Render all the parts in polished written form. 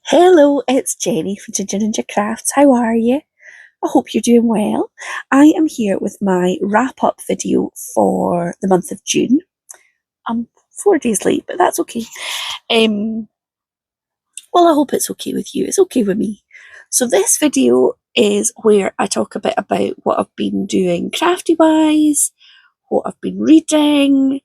Hello, it's Jenny from Ginger Ninja Crafts. How are you? I hope you're doing well. I am here with my wrap-up video for the month of June. I'm 4 days late, but that's okay. Um, well, I hope it's okay with you. It's okay with me. So this video is where I talk a bit about what I've been doing crafty-wise, what I've been reading,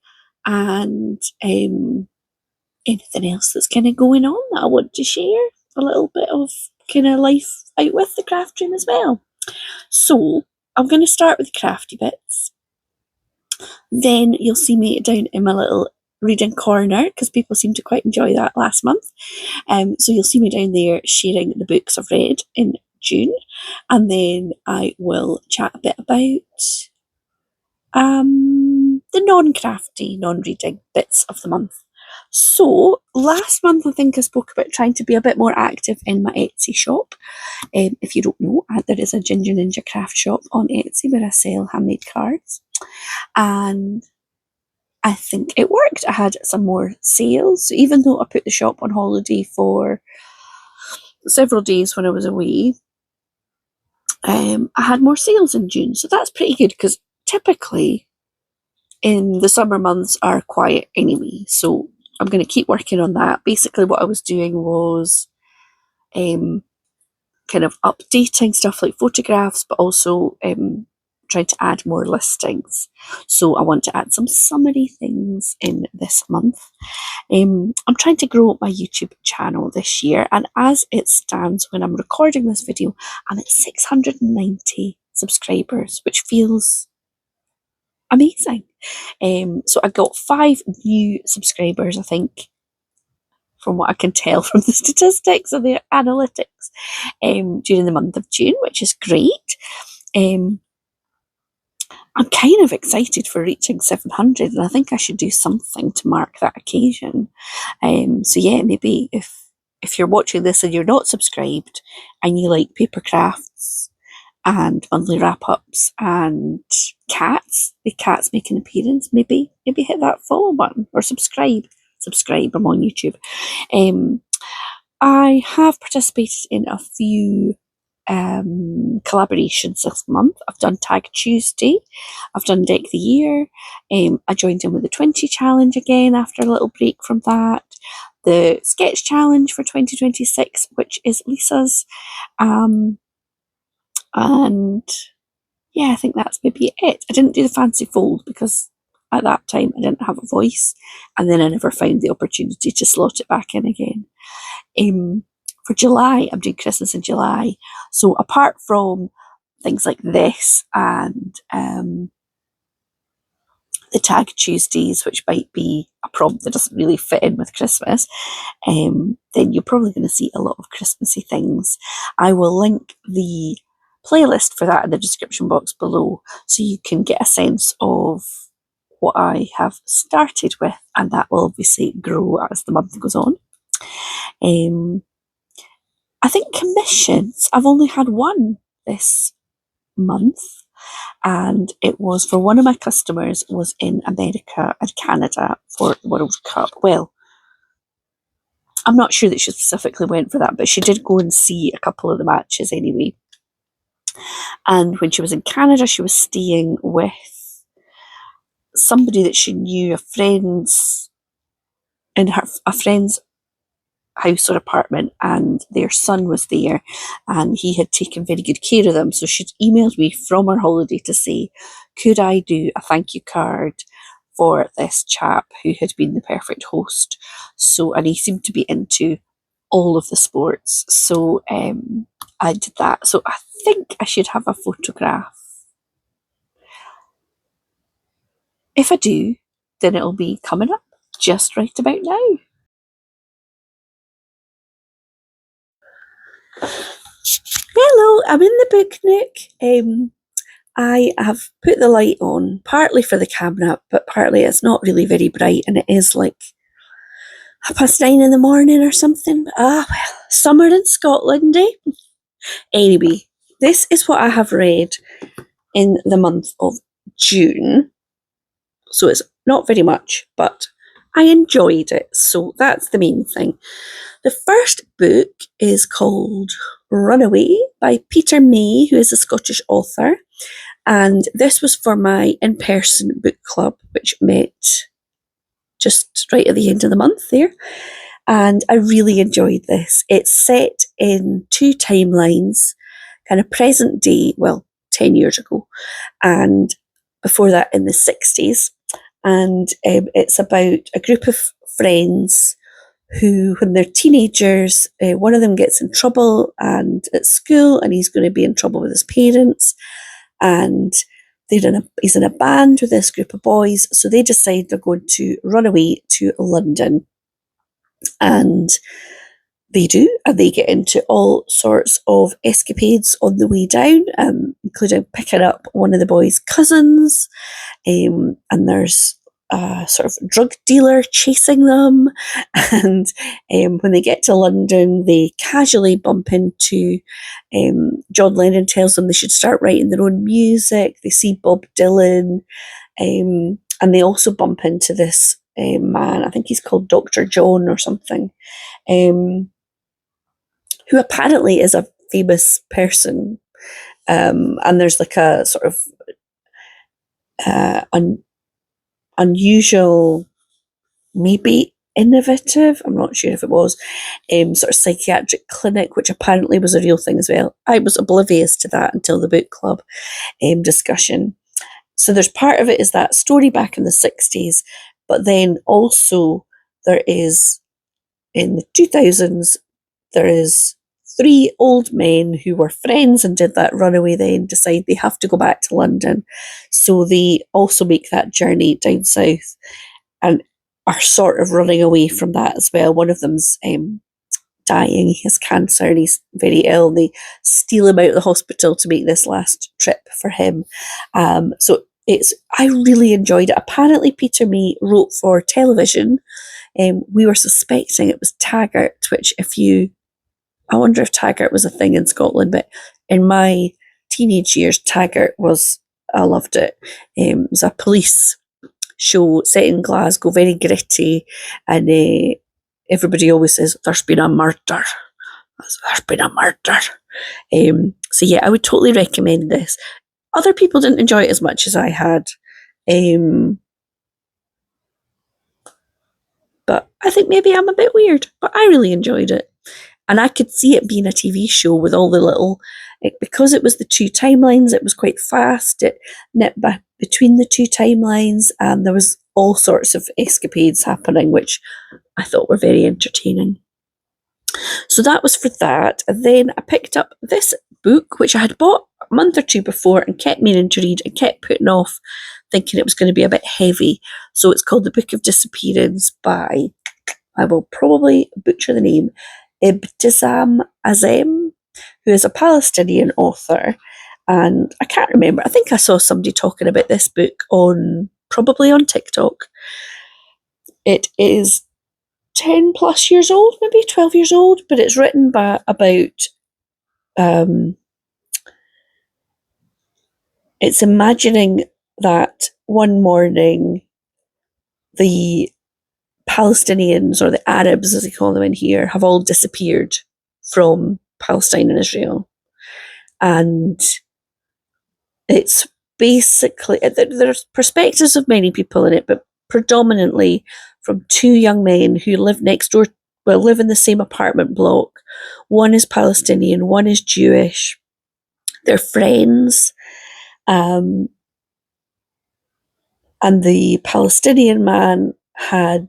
and anything else that's kind of going on that I want to share. A little bit of kind of life out with the craft room as well. So I'm going to start with the crafty bits. Then you'll see me down in my little reading corner because people seem to quite enjoy that last month. So you'll see me down there sharing the books I've read in June, and then I will chat a bit about the non-crafty, non-reading bits of the month. So last month I think I spoke about trying to be a bit more active in my Etsy shop. If you don't know, there is a Ginger Ninja craft shop on Etsy where I sell handmade cards, and I think it worked. I had some more sales, so even though I put the shop on holiday for several days when I was away, I had more sales in June, so that's pretty good because typically in the summer months are quiet anyway. So I'm going to keep working on that. Basically, what I was doing was kind of updating stuff like photographs, but also trying to add more listings. So I want to add some summary things in this month. I'm trying to grow my YouTube channel this year, and as it stands when I'm recording this video, I'm at 690 subscribers, which feels amazing. So I got 5 new subscribers, I think, from what I can tell from the statistics and the analytics, during the month of June, which is great. I'm kind of excited for reaching 700, and I think I should do something to mark that occasion. So yeah, maybe if you're watching this and you're not subscribed and you like paper crafts and monthly wrap-ups and cats, the cats make an appearance, maybe hit that follow button or subscribe. I'm on YouTube. I have participated in a few collaborations this month. I've done Tag Tuesday, I've done Deck the Year, I joined in with the 20 challenge again after a little break from that, the sketch challenge for 2026, which is Lisa's, and yeah, I think that's maybe it. I didn't do the fancy fold because at that time I didn't have a voice, and then I never found the opportunity to slot it back in again. For July, I'm doing Christmas in July. So apart from things like this and the Tag Tuesdays, which might be a prompt that doesn't really fit in with Christmas, then you're probably going to see a lot of Christmassy things. I will link the playlist for that in the description box below so you can get a sense of what I have started with, and that will obviously grow as the month goes on. I think commissions, I've only had one this month, and it was for one of my customers was in America and Canada for the World Cup. Well, I'm not sure that she specifically went for that, but she did go and see a couple of the matches anyway. And when she was in Canada, she was staying with somebody that she knew, a friend's house or apartment, and their son was there, and he had taken very good care of them. So she'd emailed me from her holiday to say, could I do a thank you card for this chap who had been the perfect host? So, and he seemed to be into all of the sports. So I did that. So I think I should have a photograph. If I do, then it'll be coming up just right about now. Hello, I'm in the book nook. I have put the light on, partly for the camera, but partly it's not really very bright, and it is like 9:30 in the morning or something. Well, summer in Scotland, eh? Anyway, this is what I have read in the month of June. So it's not very much, but I enjoyed it, so that's the main thing. The first book is called Runaway by Peter May, who is a Scottish author. And this was for my in-person book club, which met just right at the end of the month there. And I really enjoyed this. It's set in two timelines, kind of present day, well, 10 years ago, and before that in the 60s. And it's about a group of friends who, when they're teenagers, one of them gets in trouble and at school, and he's going to be in trouble with his parents. And he's in a band with this group of boys, so they decide they're going to run away to London. And they do, and they get into all sorts of escapades on the way down, including picking up one of the boys' cousins, and there's a sort of drug dealer chasing them. And when they get to London, they casually bump into John Lennon tells them they should start writing their own music. They see Bob Dylan, and they also bump into this man, I think he's called Dr. John or something, who apparently is a famous person. And there's like a sort of unusual, maybe innovative, I'm not sure if it was, sort of psychiatric clinic, which apparently was a real thing as well. I was oblivious to that until the book club discussion. So there's part of it is that story back in the 60s, but then also there is, in the 2000s, there is three old men who were friends and did that runaway, then decide they have to go back to London. So they also make that journey down south and are sort of running away from that as well. One of them's dying, he has cancer and he's very ill. They steal him out of the hospital to make this last trip for him. So I really enjoyed it. Apparently Peter May wrote for television. We were suspecting it was Taggart, which I wonder if Taggart was a thing in Scotland, but in my teenage years, I loved it. It was a police show set in Glasgow, very gritty, and everybody always says, there's been a murder. There's been a murder. So yeah, I would totally recommend this. Other people didn't enjoy it as much as I had. But I think maybe I'm a bit weird, but I really enjoyed it. And I could see it being a TV show with all the little, because it was the two timelines, it was quite fast. It nipped back between the two timelines, and there was all sorts of escapades happening, which I thought were very entertaining. So that was for that. And then I picked up this book, which I had bought a month or two before and kept meaning to read and kept putting off, thinking it was going to be a bit heavy. So it's called The Book of Disappearance by, I will probably butcher the name, Ibtissam Azem, who is a Palestinian author. And I can't remember, I think I saw somebody talking about this book probably on TikTok. It is 10 plus years old, maybe 12 years old, but it's written about it's imagining that one morning the Palestinians, or the Arabs as they call them in here, have all disappeared from Palestine and Israel. And it's basically, there's perspectives of many people in it, but predominantly from two young men who live next door, live in the same apartment block. One is Palestinian, one is Jewish. They're friends. And the Palestinian man had,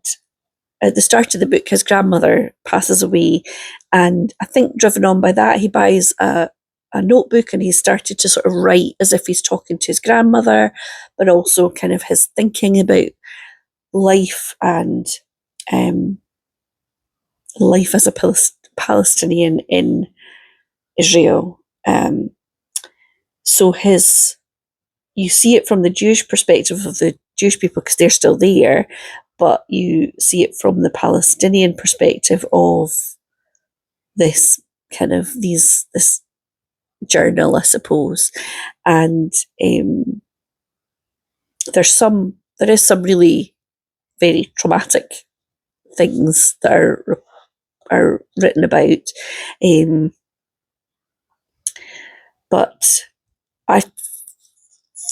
at the start of the book, his grandmother passes away, and I think driven on by that, he buys a notebook and he started to sort of write as if he's talking to his grandmother, but also kind of his thinking about life and life as a Palestinian in Israel. So you see it from the Jewish perspective of the Jewish people because they're still there, but you see it from the Palestinian perspective of this kind of this journal, I suppose. And there is some really very traumatic things that are written about. But I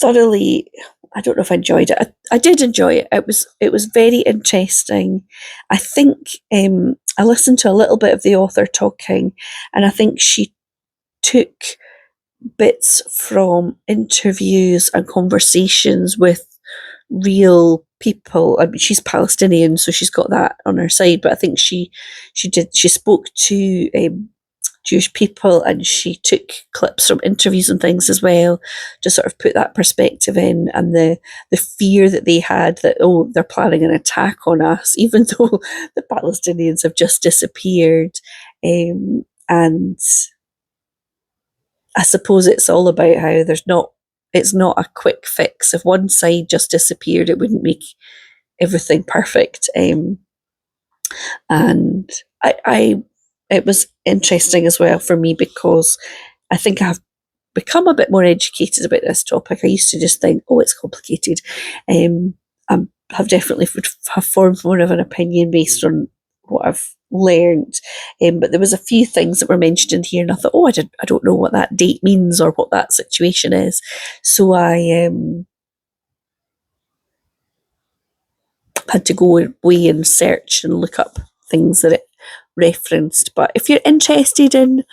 thoroughly, I don't know if I enjoyed it. I did enjoy it. It was very interesting. I think I listened to a little bit of the author talking, and I think she took bits from interviews and conversations with real people. I mean, she's Palestinian, so she's got that on her side. But I think she spoke to Jewish people, and she took clips from interviews and things as well to sort of put that perspective in, and the fear that they had that, oh, they're planning an attack on us, even though the Palestinians have just disappeared. And I suppose it's all about how it's not a quick fix. If one side just disappeared, it wouldn't make everything perfect. And it was interesting as well for me, because I think I've become a bit more educated about this topic. I used to just think, oh, it's complicated. I have definitely have formed more of an opinion based on what I've learned. But there was a few things that were mentioned in here, and I thought, oh, I don't know what that date means or what that situation is. So I had to go away and search and look up things that it referenced. But if you're interested in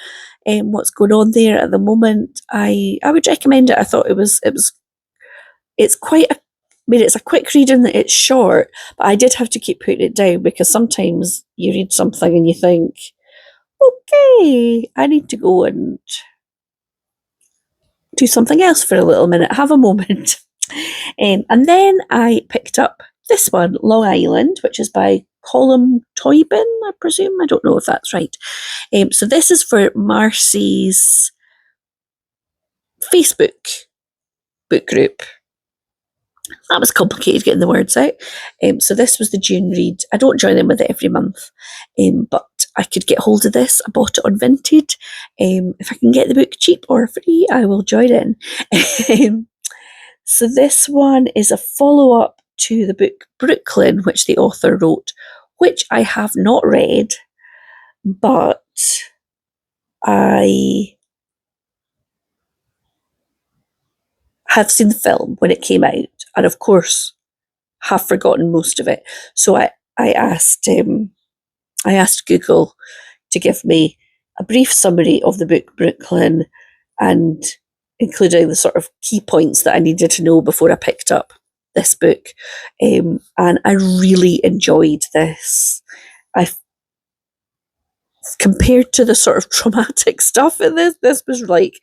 what's going on there at the moment, I would recommend it. I thought it's quite a, I mean, it's a quick read and it's short, but I did have to keep putting it down, because sometimes you read something and you think, okay, I need to go and do something else for a little minute, have a moment. And then I picked up this one, Long Island, which is by Colm Toibin, I presume. I don't know if that's right. So this is for Marcy's Facebook book group. That was complicated getting the words out. So this was the June read. I don't join in with it every month, but I could get hold of this. I bought it on Vinted. If I can get the book cheap or free, I will join in. So this one is a follow-up to the book Brooklyn, which the author wrote, which I have not read, but I have seen the film when it came out, and of course have forgotten most of it. So I asked Google to give me a brief summary of the book Brooklyn, and including the sort of key points that I needed to know before I picked up this book. And I really enjoyed this. Compared to the sort of traumatic stuff in this was like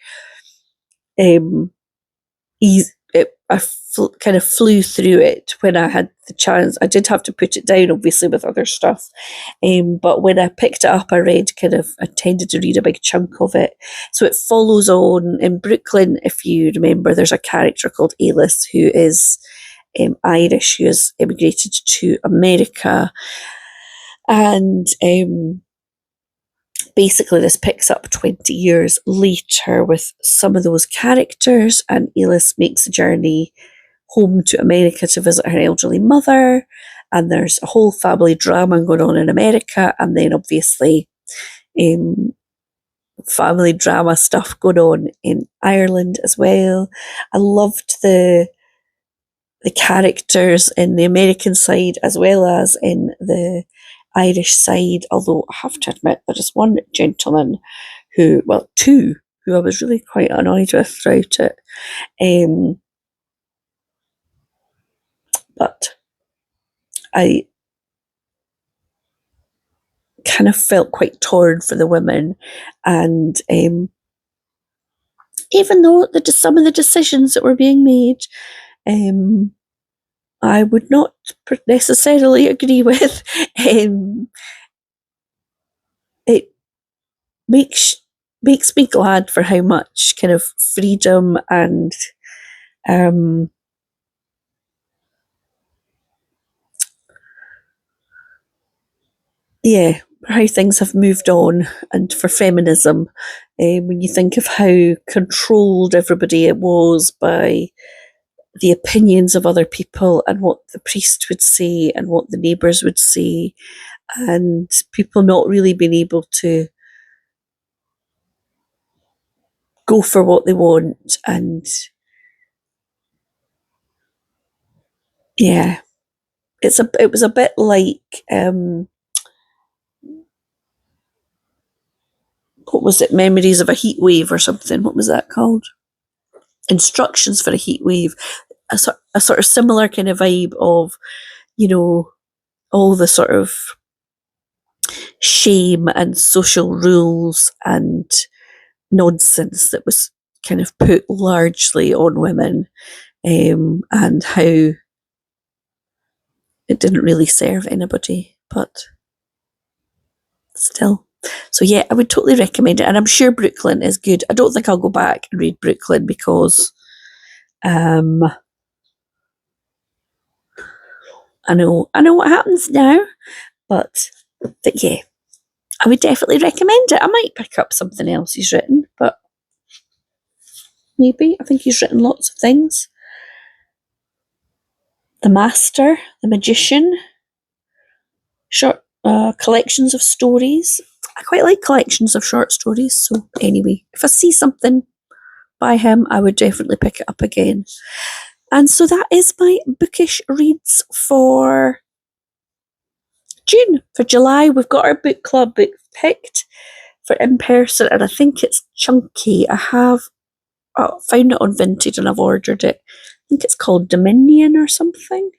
easy. Kind of flew through it when I had the chance. I did have to put it down, obviously, with other stuff. But when I picked it up, I tended to read a big chunk of it. So it follows on in Brooklyn. If you remember, there's a character called Alice who is Irish, who has immigrated to America. And basically this picks up 20 years later with some of those characters, and Alice makes the journey home to America to visit her elderly mother, and there's a whole family drama going on in America, and then obviously family drama stuff going on in Ireland as well. I loved the characters in the American side as well as in the Irish side, although I have to admit there is one gentleman two who I was really quite annoyed with throughout it. But I kind of felt quite torn for the women, and even though some of the decisions that were being made, I would not necessarily agree with. It makes me glad for how much kind of freedom and how things have moved on, and for feminism, when you think of how controlled everybody it was by the opinions of other people and what the priest would say and what the neighbours would say, and people not really being able to go for what they want. And yeah, it was a bit like what was it? Memories of a heat wave or something. What was that called? Instructions for a heat wave. A sort of similar kind of vibe of, you know, all the sort of shame and social rules and nonsense that was kind of put largely on women, and how it didn't really serve anybody, but still. So yeah, I would totally recommend it, and I'm sure Brooklyn is good. I don't think I'll go back and read Brooklyn because I know what happens now, but yeah, I would definitely recommend it. I might pick up something else he's written, but maybe. I think he's written lots of things. The Master, The Magician, short collections of stories. I quite like collections of short stories, so anyway, if I see something by him, I would definitely pick it up again. And so that is my bookish reads for June. For July, we've got our book club book picked for in person, and I think it's chunky. I have found it on Vinted and I've ordered it. I think it's called Dominion or something.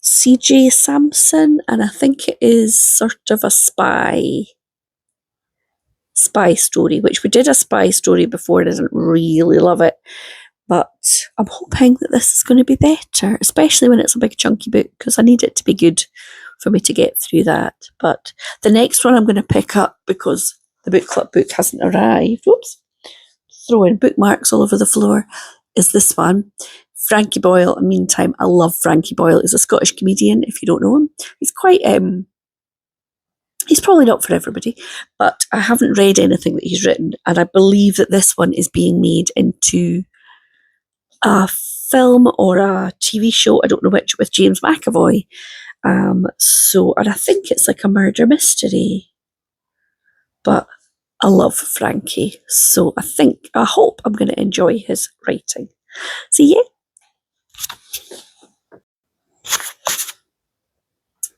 CJ Sampson, and I think it is sort of a spy story, which we did a spy story before and I didn't really love it. But I'm hoping that this is going to be better, especially when it's a big chunky book, because I need it to be good for me to get through that. But the next one I'm going to pick up, because the book club book hasn't arrived, oops, throwing bookmarks all over the floor, is this one. Frankie Boyle. Meantime, I love Frankie Boyle. He's a Scottish comedian, if you don't know him. He's quite, he's probably not for everybody, but I haven't read anything that he's written, and I believe that this one is being made into a film or a TV show, I don't know which, with James McAvoy. And I think it's like a murder mystery, but I love Frankie, so I hope I'm going to enjoy his writing. So yeah.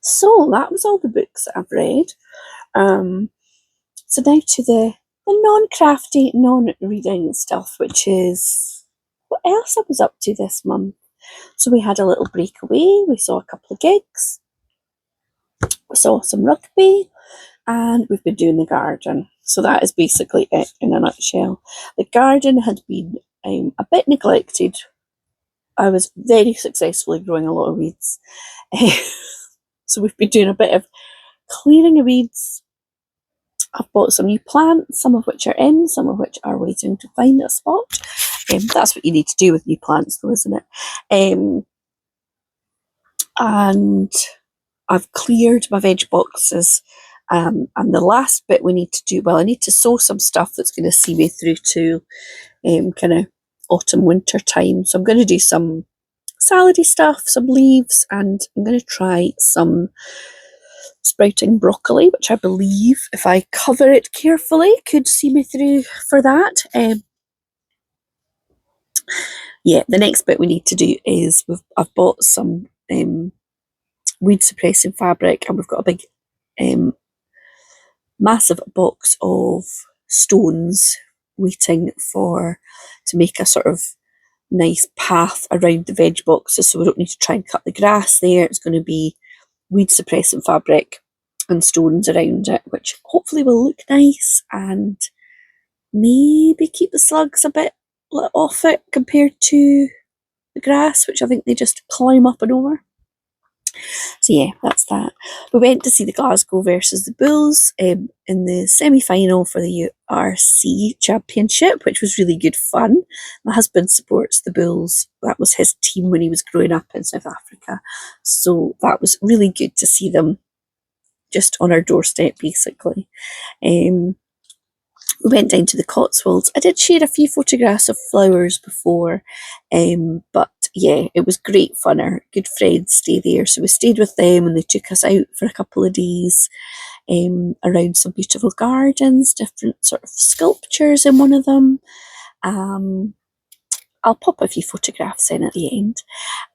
So that was all the books that I've read. So now to the non-crafty, non-reading stuff, which is what else I was up to this month. So we had a little breakaway, we saw a couple of gigs, we saw some rugby, and we've been doing the garden. So that is basically it in a nutshell. The garden had been a bit neglected. I was very successfully growing a lot of weeds. So we've been doing a bit of clearing of weeds. I've bought some new plants, some of which are in, some of which are waiting to find a spot. That's what you need to do with new plants, though, isn't it? And I've cleared my veg boxes. And the last bit we need to do, I need to sow some stuff that's going to see me through to kind of autumn, winter time. So I'm going to do some salady stuff, some leaves, and I'm going to try some sprouting broccoli, which I believe, if I cover it carefully, could see me through for that. Yeah, the next bit we need to do is I've bought some weed suppressing fabric, and we've got a big massive box of stones waiting to make a sort of nice path around the veg boxes, so we don't need to try and cut the grass there. It's going to be weed suppressant fabric and stones around it, which hopefully will look nice and maybe keep the slugs a bit off it compared to the grass, which I think they just climb up and over. So yeah, that's that. We went to see the Glasgow versus the Bulls in the semi-final for the URC Championship, which was really good fun. My husband supports the Bulls. That was his team when he was growing up in South Africa. So that was really good to see them just on our doorstep, basically. We went down to the Cotswolds. I did share a few photographs of flowers before, but just, yeah, it was great fun. Our good friends stay there, so we stayed with them and they took us out for a couple of days around some beautiful gardens, different sort of sculptures in one of them. I'll pop a few photographs in at the end.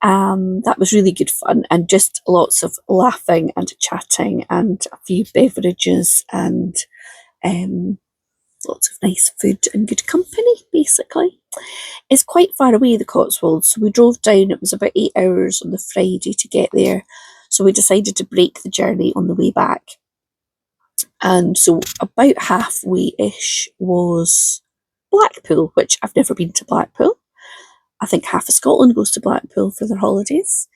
That was really good fun, and just lots of laughing and chatting and a few beverages and lots of nice food and good company, basically. It's quite far away, the Cotswolds, so we drove down. It was about 8 hours on the Friday to get there, so we decided to break the journey on the way back. And so about halfway-ish was Blackpool, which I've never been to Blackpool. I think half of Scotland goes to Blackpool for their holidays.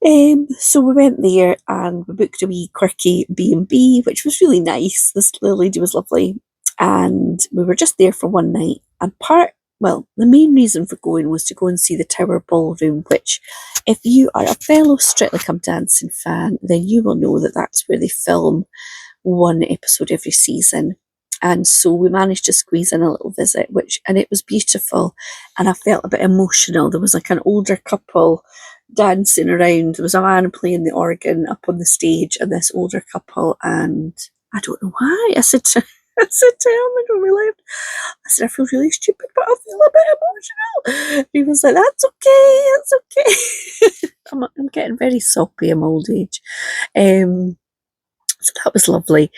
So we went there and we booked a wee quirky B&B, which was really nice. The lady was lovely. And we were just there for one night. And the main reason for going was to go and see the Tower Ballroom, which, if you are a fellow Strictly Come Dancing fan, then you will know that that's where they film one episode every season. And so we managed to squeeze in a little visit, and it was beautiful. And I felt a bit emotional. There was like an older couple dancing around. There was a man playing the organ up on the stage and this older couple. And I don't know why. I said to him when we left, I said, I feel really stupid, but I feel a bit emotional. He was like, that's okay. I'm getting very soppy in my old age. So that was lovely.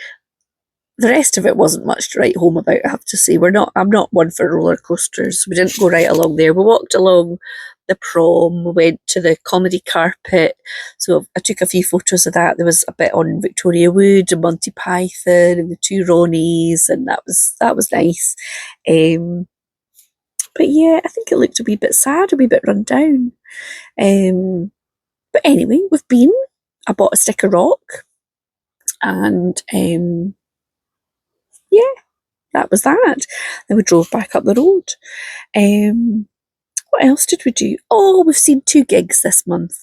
The rest of it wasn't much to write home about, I have to say. I'm not one for roller coasters. We didn't go right along there. We walked along the prom, we went to the comedy carpet. So I took a few photos of that. There was a bit on Victoria Wood and Monty Python and the two Ronnies, and that was nice. But yeah, I think it looked a wee bit sad, a wee bit run down. But anyway, we've been. I bought a stick of rock, and yeah, that was that. Then we drove back up the road. What else did we do? Oh, we've seen 2 gigs this month.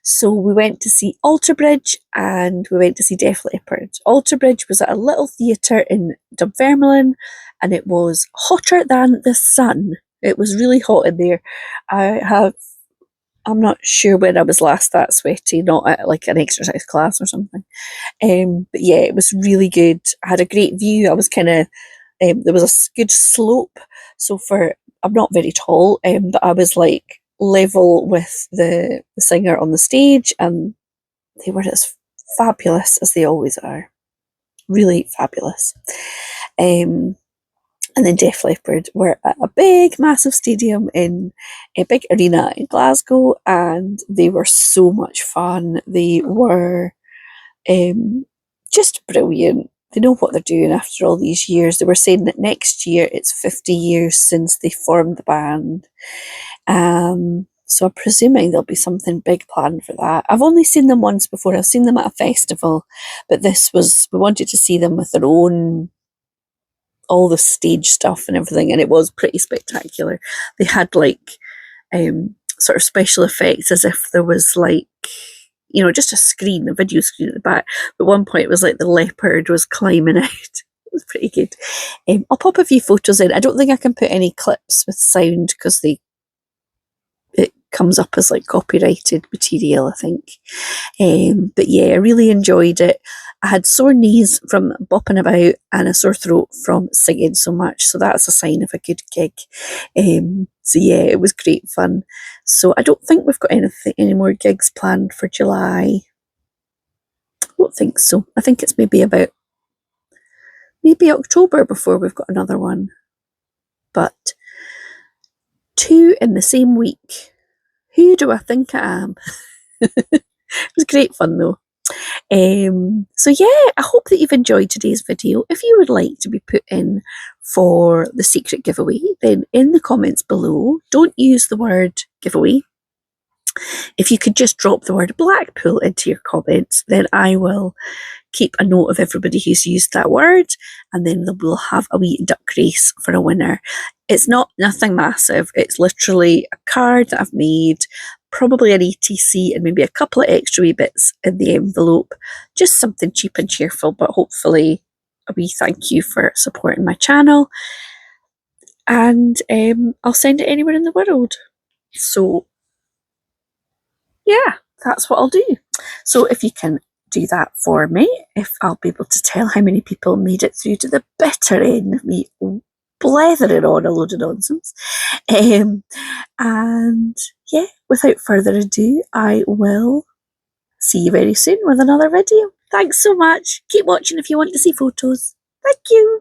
So we went to see Alter Bridge and we went to see Def Leppard. Alter Bridge was at a little theatre in Dunfermline and it was hotter than the sun. It was really hot in there. I'm not sure when I was last that sweaty, not at like an exercise class or something. But yeah, it was really good. I had a great view. I was kind of, there was a good slope. So I'm not very tall, but I was like level with the singer on the stage, and they were as fabulous as they always are. Really fabulous. And then Def Leppard were at a big, massive stadium in a big arena in Glasgow, and they were so much fun. They were just brilliant. They know what they're doing after all these years. They were saying that next year it's 50 years since they formed the band. So I'm presuming there'll be something big planned for that. I've only seen them once before. I've seen them at a festival, but we wanted to see them with their own, all the stage stuff and everything, and it was pretty spectacular. They had like sort of special effects as if there was like, just a video screen at the back. But at one point it was like the leopard was climbing out. It was pretty good. I'll pop a few photos in. I don't think I can put any clips with sound because it comes up as like copyrighted material, I think. But yeah, I really enjoyed it. I had sore knees from bopping about and a sore throat from singing so much, so that's a sign of a good gig. So yeah, it was great fun. So I don't think we've got any more gigs planned for July. I don't think so. I think it's maybe October before we've got another one. But 2 in the same week. Who do I think I am? It was great fun though. So yeah, I hope that you've enjoyed today's video. If you would like to be put in for the secret giveaway, then in the comments below, don't use the word giveaway. If you could just drop the word Blackpool into your comments, then I will keep a note of everybody who's used that word, and then we'll have a wee duck race for a winner. It's nothing massive. It's literally a card that I've made, probably an ETC and maybe a couple of extra wee bits in the envelope. Just something cheap and cheerful, but hopefully a wee thank you for supporting my channel. And I'll send it anywhere in the world. So yeah, that's what I'll do. So if you can do that for me, if I'll be able to tell how many people made it through to the bitter end of me blethering on a load of nonsense. And yeah, without further ado, I will see you very soon with another video. Thanks so much. Keep watching if you want to see photos. Thank you.